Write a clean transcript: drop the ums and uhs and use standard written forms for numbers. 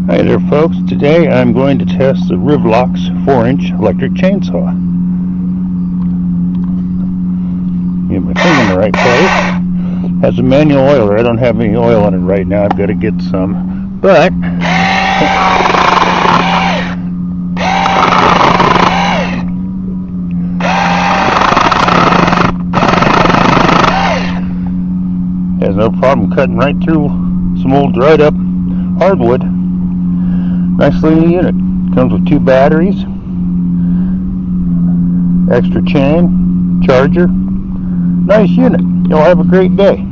Hi there folks, today I'm going to test the Rivlox 4-inch electric chainsaw. Get my finger in the right place. Has a manual oiler. I don't have any oil on it right now. I've got to get some. But has no problem cutting right through some old dried up hardwood. Nice little unit. Comes with 2 batteries, extra chain, charger. Nice unit. You'll have a great day.